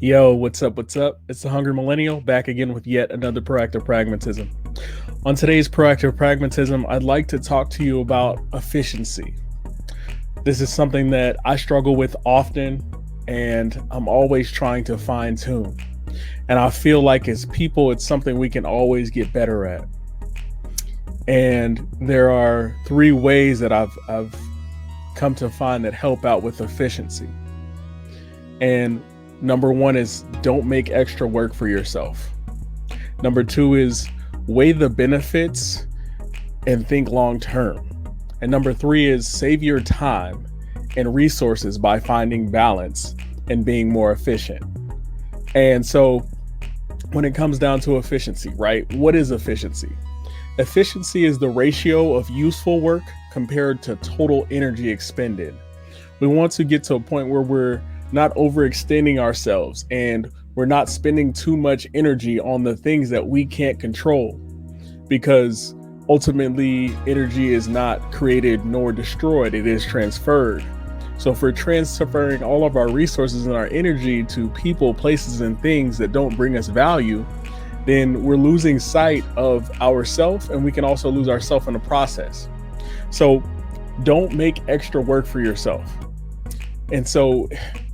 Yo, what's up? What's up? It's the Hungry Millennial back again with yet another proactive pragmatism. On today's proactive pragmatism, I'd like to talk to you about efficiency. This is something that I struggle with often, and I'm always trying to fine tune. And I feel like as people, it's something we can always get better at. And there are three ways that I've come to find that help out with efficiency. And number one is don't make extra work for yourself. Number two is weigh the benefits and think long term. And number three is save your time and resources by finding balance and being more efficient. And so when it comes down to efficiency, right? What is efficiency? Efficiency is the ratio of useful work compared to total energy expended. We want to get to a point where we're not overextending ourselves and we're not spending too much energy on the things that we can't control, because ultimately energy is not created nor destroyed, it is transferred. So if we're transferring all of our resources and our energy to people, places, and things that don't bring us value, then we're losing sight of ourselves, and we can also lose ourselves in the process. So don't make extra work for yourself. And so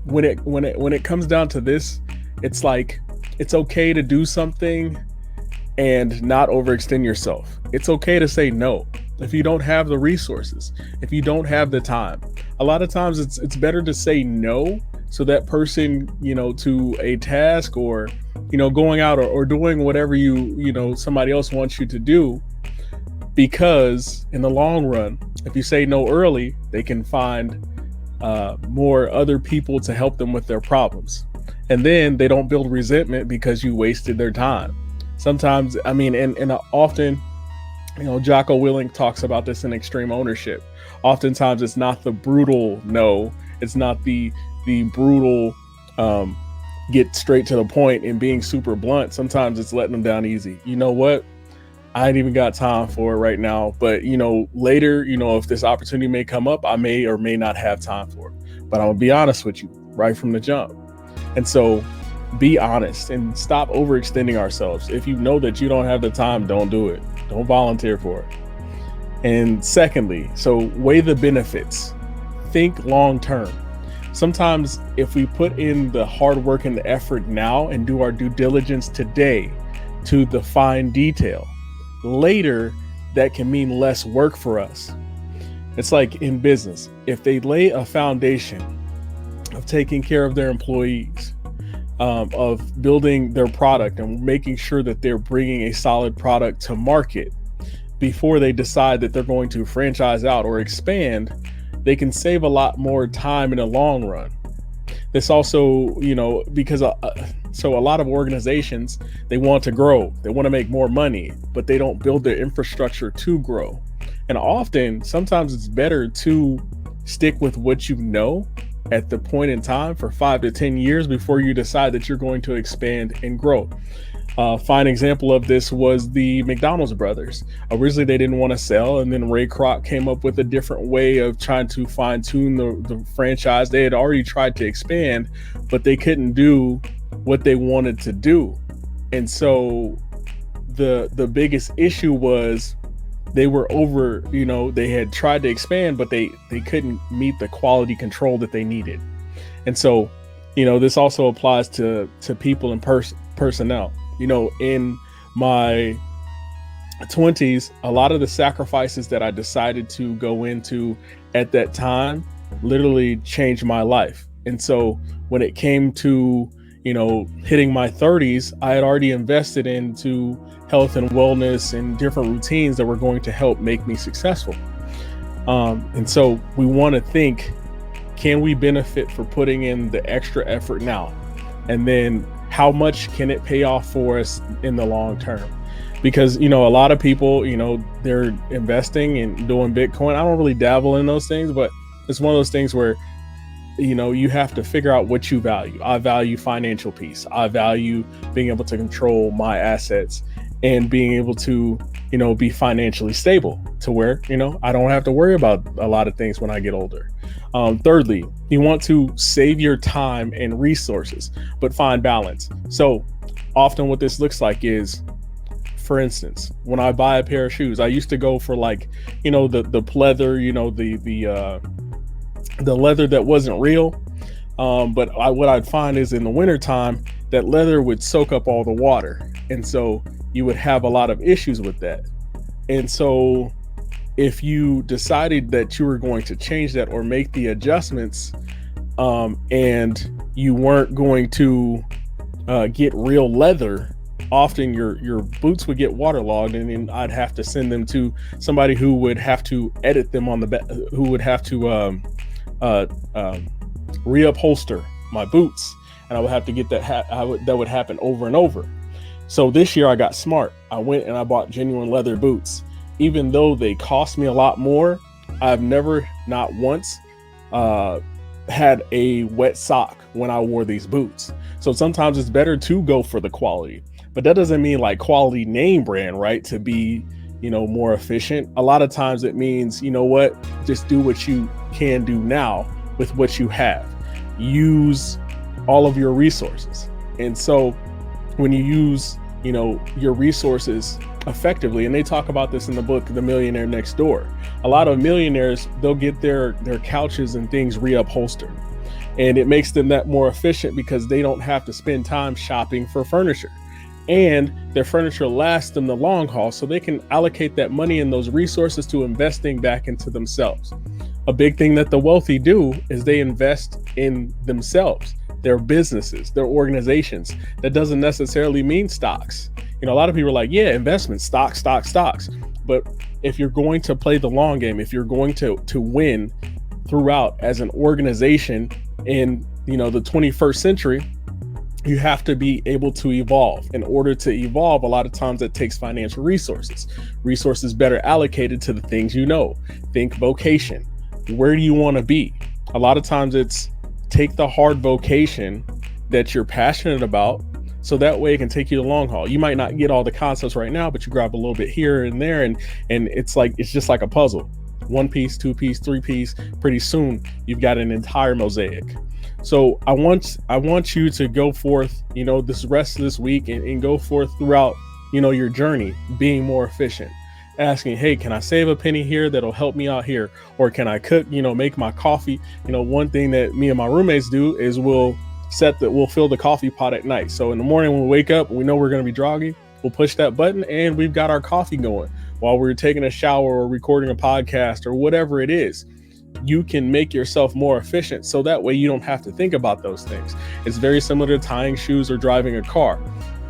when it comes down to this, it's like it's okay to do something and not overextend yourself. It's okay to say no if you don't have the resources, if you don't have the time. A lot of times it's better to say no, so that person, to a task, or going out, or doing whatever somebody else wants you to do, because in the long run, if you say no early, they can find more other people to help them with their problems, and then they don't build resentment because you wasted their time. Sometimes, and often, Jocko Willink talks about this in Extreme Ownership. Oftentimes it's not the brutal no, it's not the brutal get straight to the point and being super blunt. Sometimes it's letting them down easy. You know what? I ain't even got time for it right now, but later, if this opportunity may come up, I may or may not have time for it. But I'm gonna be honest with you right from the jump. And so be honest and stop overextending ourselves. If you know that you don't have the time, don't do it. Don't volunteer for it. And secondly, so weigh the benefits. Think long term. Sometimes if we put in the hard work and the effort now and do our due diligence today to the fine detail, later that can mean less work for us. It's like in business, if they lay a foundation of taking care of their employees, of building their product and making sure that they're bringing a solid product to market before they decide that they're going to franchise out or expand, they can save a lot more time in the long run. This also, because so a lot of organizations, they want to grow, they want to make more money, but they don't build their infrastructure to grow. And often, sometimes it's better to stick with what you know at the point in time for 5 to 10 years before you decide that you're going to expand and grow. Fine example of this was the McDonald's brothers. Originally, they didn't want to sell, and then Ray Kroc came up with a different way of trying to fine tune the franchise. They had already tried to expand, but they couldn't do what they wanted to do. And so the biggest issue was they were over, they had tried to expand, but they couldn't meet the quality control that they needed. And so, this also applies to people and personnel. In my 20s, a lot of the sacrifices that I decided to go into at that time literally changed my life. And so when it came to, hitting my 30s, I had already invested into health and wellness and different routines that were going to help make me successful. And so we want to think, can we benefit for putting in the extra effort now? And then how much can it pay off for us in the long term? Because, a lot of people, they're investing and doing Bitcoin. I don't really dabble in those things, but it's one of those things where, you have to figure out what you value. I value financial peace. I value being able to control my assets and being able to, be financially stable to where, I don't have to worry about a lot of things when I get older. Thirdly, you want to save your time and resources, but find balance. So often what this looks like is, for instance, when I buy a pair of shoes, I used to go for like, the pleather, the leather that wasn't real. But what I'd find is in the wintertime, that leather would soak up all the water. And so you would have a lot of issues with that. And so if you decided that you were going to change that or make the adjustments, and you weren't going to get real leather, often your boots would get waterlogged, and then I'd have to send them to somebody who would have to edit them on the back, who would have to reupholster my boots, and I would have to get that that would happen over and over. So this year I got smart. I went and I bought genuine leather boots. Even though they cost me a lot more, I've never, not once, had a wet sock when I wore these boots. So sometimes it's better to go for the quality, but that doesn't mean like quality name brand, right? To be, more efficient. A lot of times it means, just do what you can do now with what you have. Use all of your resources. And so when you use, your resources effectively, and they talk about this in the book, The Millionaire Next Door, a lot of millionaires, they'll get their couches and things reupholstered. And it makes them that more efficient because they don't have to spend time shopping for furniture. And their furniture lasts them the long haul, so they can allocate that money and those resources to investing back into themselves. A big thing that the wealthy do is they invest in themselves, their businesses, their organizations. That doesn't necessarily mean stocks. A lot of people are like, yeah, investments, stocks. But if you're going to play the long game, if you're going to win throughout as an organization in, the 21st century, you have to be able to evolve. In order to evolve, a lot of times that takes financial resources better allocated to the things Think vocation. Where do you want to be? A lot of times it's take the hard vocation that you're passionate about, so that way it can take you the long haul. You might not get all the concepts right now, but you grab a little bit here and there, and it's just like a puzzle. 1 piece, 2 piece, 3 piece. Pretty soon you've got an entire mosaic. So I want you to go forth, this rest of this week and go forth throughout, your journey, being more efficient. Asking, hey, can I save a penny here that'll help me out here? Or can I cook, make my coffee? One thing that me and my roommates do is we'll fill the coffee pot at night. So in the morning when we wake up, we know we're going to be groggy. We'll push that button and we've got our coffee going while we're taking a shower or recording a podcast or whatever it is. You can make yourself more efficient, so that way you don't have to think about those things. It's very similar to tying shoes or driving a car.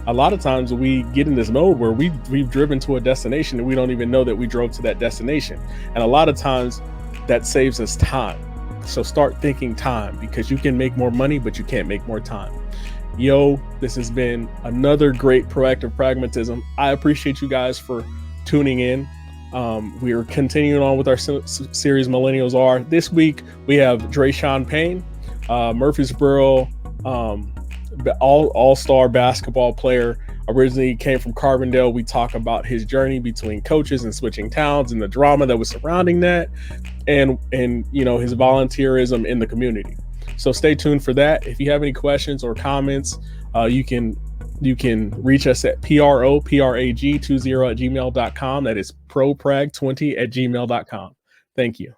A lot of times we get in this mode where we've driven to a destination and we don't even know that we drove to that destination. And a lot of times that saves us time. So start thinking time, because you can make more money, but you can't make more time. This has been another great Proactive Pragmatism. I appreciate you guys for tuning in. We are continuing on with our series Millennials Are. This week we have Drayshawn Payne, Murfreesboro all-star basketball player. Originally came from Carbondale. We talk about his journey between coaches and switching towns and the drama that was surrounding that, and his volunteerism in the community. So stay tuned for that. If you have any questions or comments, you can reach us at PROPRAG20@gmail.com. That is proprag20@gmail.com. Thank you.